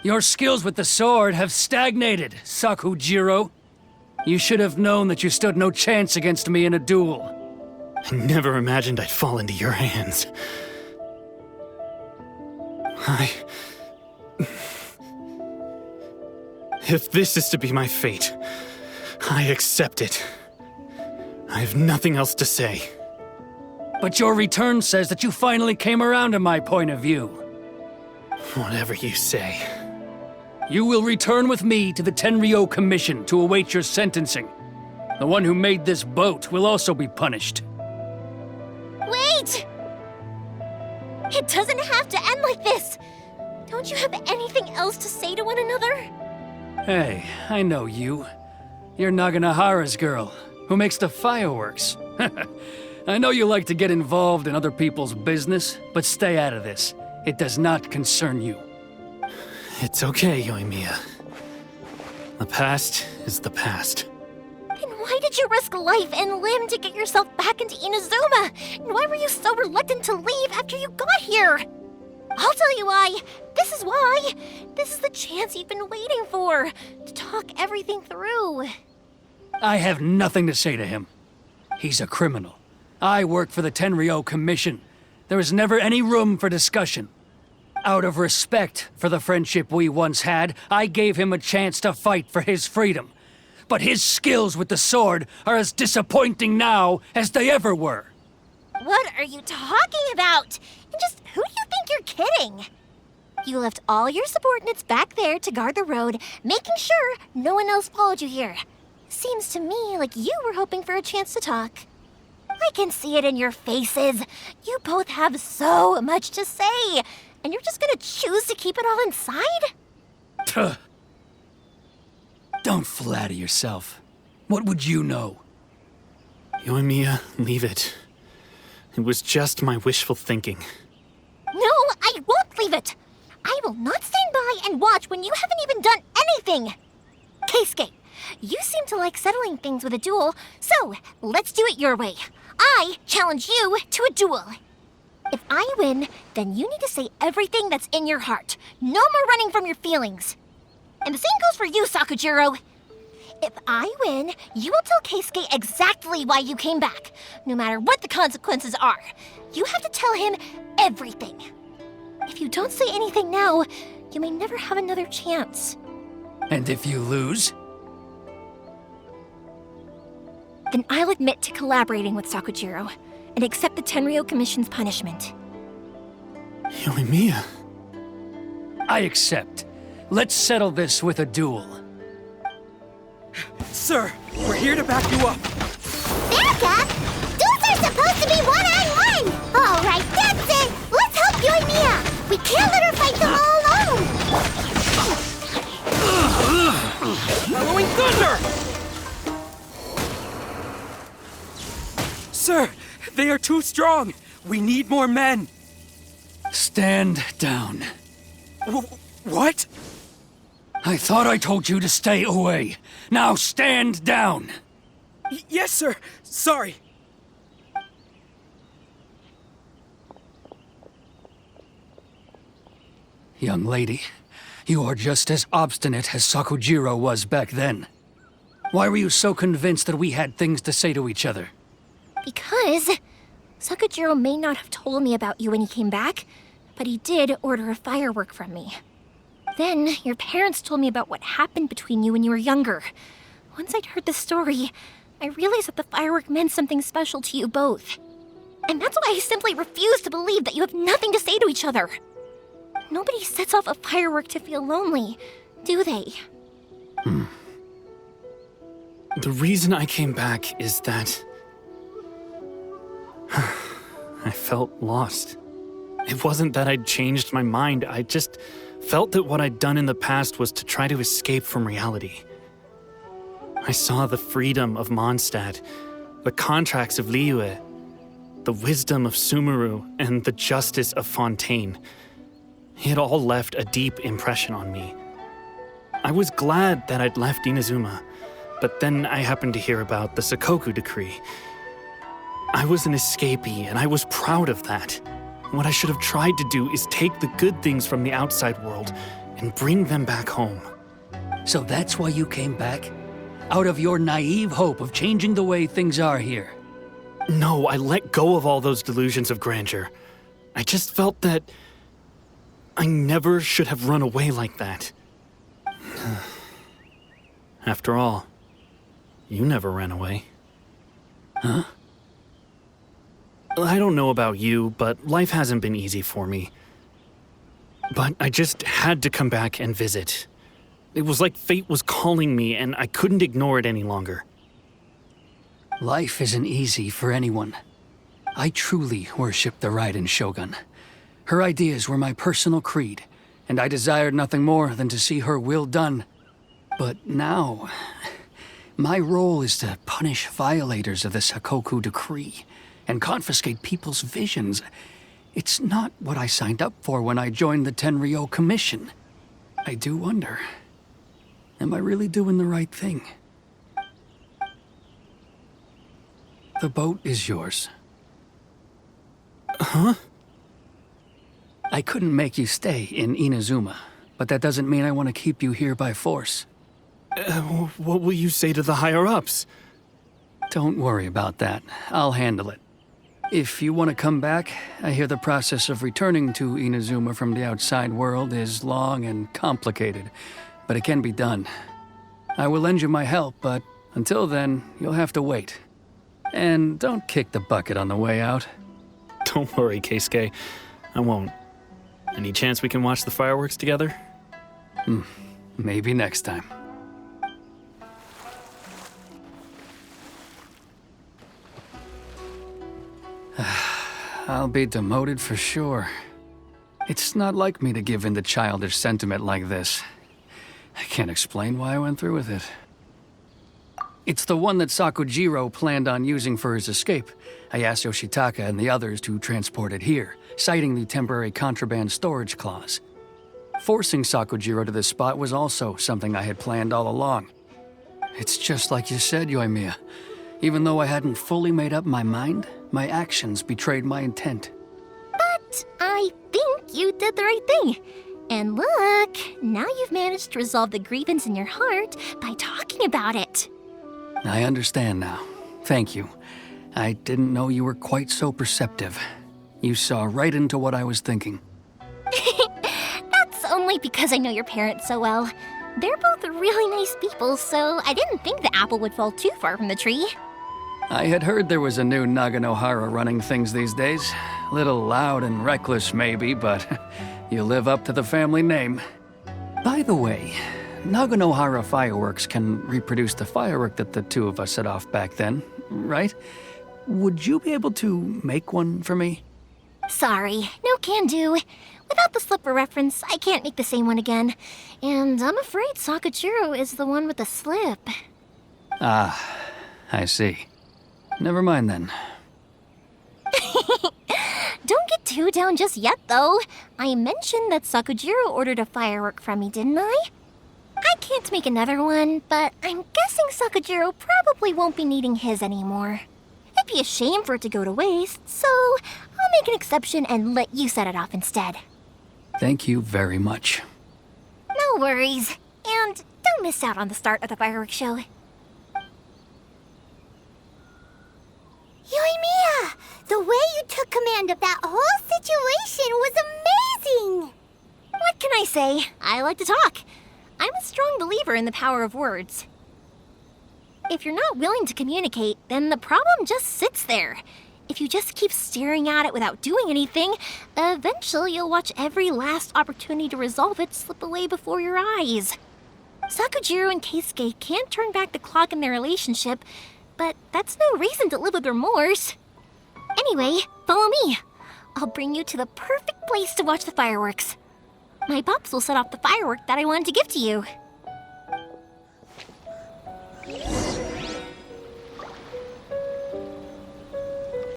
Your skills with the sword have stagnated, Sakujiro. You should have known that you stood no chance against me in a duel. I never imagined I'd fall into your hands. If this is to be my fate, I accept it. I have nothing else to say. But your return says that you finally came around to my point of view. Whatever you say. You will return with me to the Tenryou Commission to await your sentencing. The one who made this boat will also be punished. Wait! It doesn't have to end like this! Don't you have anything else to say to one another? Hey, I know you. You're Naganahara's girl, who makes the fireworks. I know you like to get involved in other people's business, but stay out of this. It does not concern you. It's okay, Yoimiya. The past is the past. Then why did you risk life and limb to get yourself back into Inazuma? And why were you so reluctant to leave after you got here? I'll tell you why. This is why. This is the chance you've been waiting for, to talk everything through. I have nothing to say to him. He's a criminal. I work for the Tenryou Commission. There is never any room for discussion. Out of respect for the friendship we once had, I gave him a chance to fight for his freedom. But his skills with the sword are as disappointing now as they ever were. What are you talking about? And just who do you think you're kidding? You left all your subordinates back there to guard the road, making sure no one else followed you here. Seems to me like you were hoping for a chance to talk. I can see it in your faces. You both have so much to say, and you're just gonna choose to keep it all inside? Tuh. Don't flatter yourself. What would you know? Yoimiya, leave it. It was just my wishful thinking. No, I won't leave it. I will not stand by and watch when you haven't even done anything. Keisuke, you seem to like settling things with a duel, so let's do it your way. I challenge you to a duel. If I win, then you need to say everything that's in your heart. No more running from your feelings. And the same goes for you, Sakujiro. If I win, you will tell Keisuke exactly why you came back, no matter what the consequences are. You have to tell him everything. If you don't say anything now, you may never have another chance. And if you lose? Then I'll admit to collaborating with Sakujiro and accept the Tenryou Commission's punishment. Yoimiya. I accept. Let's settle this with a duel. Sir, we're here to back you up. Back up? Duels are supposed to be one-on-one! All right, that's it! Let's help Yoimiya! We can't let her fight them all alone! Following thunder! Sir, they are too strong. We need more men. Stand down. What? I thought I told you to stay away. Now stand down. Yes, sir. Sorry. Young lady, you are just as obstinate as Sakujiro was back then. Why were you so convinced that we had things to say to each other? Because Sakujiro may not have told me about you when he came back, but he did order a firework from me. Then, your parents told me about what happened between you when you were younger. Once I'd heard the story, I realized that the firework meant something special to you both. And that's why I simply refuse to believe that you have nothing to say to each other. Nobody sets off a firework to feel lonely, do they? The reason I came back is that I felt lost. It wasn't that I'd changed my mind, I just felt that what I'd done in the past was to try to escape from reality. I saw the freedom of Mondstadt, the contracts of Liyue, the wisdom of Sumeru, and the justice of Fontaine. It all left a deep impression on me. I was glad that I'd left Inazuma, but then I happened to hear about the Sakoku decree. I was an escapee, and I was proud of that. What I should have tried to do is take the good things from the outside world and bring them back home. So that's why you came back? Out of your naive hope of changing the way things are here? No, I let go of all those delusions of grandeur. I just felt that I never should have run away like that. After all, you never ran away. Huh? I don't know about you, but life hasn't been easy for me. But I just had to come back and visit. It was like fate was calling me, and I couldn't ignore it any longer. Life isn't easy for anyone. I truly worship the Raiden Shogun. Her ideas were my personal creed, and I desired nothing more than to see her will done. But now, my role is to punish violators of the Sakoku decree and confiscate people's visions. It's not what I signed up for when I joined the Tenryo Commission. I do wonder, am I really doing the right thing? The boat is yours. Huh? I couldn't make you stay in Inazuma, but that doesn't mean I want to keep you here by force. What will you say to the higher-ups? Don't worry about that. I'll handle it. If you want to come back, I hear the process of returning to Inazuma from the outside world is long and complicated, but it can be done. I will lend you my help, but until then, you'll have to wait. And don't kick the bucket on the way out. Don't worry, Keisuke. I won't. Any chance we can watch the fireworks together? Maybe next time. I'll be demoted for sure. It's not like me to give in to childish sentiment like this. I can't explain why I went through with it. It's the one that Sakujiro planned on using for his escape. I asked Yoshitaka and the others to transport it here, citing the temporary contraband storage clause. Forcing Sakujiro to this spot was also something I had planned all along. It's just like you said, Yoimiya. Even though I hadn't fully made up my mind, my actions betrayed my intent. But I think you did the right thing. And look, now you've managed to resolve the grievance in your heart by talking about it. I understand now. Thank you. I didn't know you were quite so perceptive. You saw right into what I was thinking. That's only because I know your parents so well. They're both really nice people, so I didn't think the apple would fall too far from the tree. I had heard there was a new Naganohara running things these days. Little loud and reckless, maybe, but you live up to the family name. By the way, Naganohara fireworks can reproduce the firework that the two of us set off back then, right? Would you be able to make one for me? Sorry, no can do. Without the slipper reference, I can't make the same one again. And I'm afraid Sakujiro is the one with the slip. Ah, I see. Never mind then. Don't get too down just yet, though. I mentioned that Sakujiro ordered a firework from me, didn't I? I can't make another one, but I'm guessing Sakujiro probably won't be needing his anymore. It'd be a shame for it to go to waste, so I'll make an exception and let you set it off instead. Thank you very much. No worries. And don't miss out on the start of the fireworks show. Yoimiya! The way you took command of that whole situation was amazing! What can I say? I like to talk. I'm a strong believer in the power of words. If you're not willing to communicate, then the problem just sits there. If you just keep staring at it without doing anything, eventually you'll watch every last opportunity to resolve it slip away before your eyes. Sakujiro and Keisuke can't turn back the clock in their relationship, but that's no reason to live with remorse. Anyway, follow me. I'll bring you to the perfect place to watch the fireworks. My pops will set off the firework that I wanted to give to you.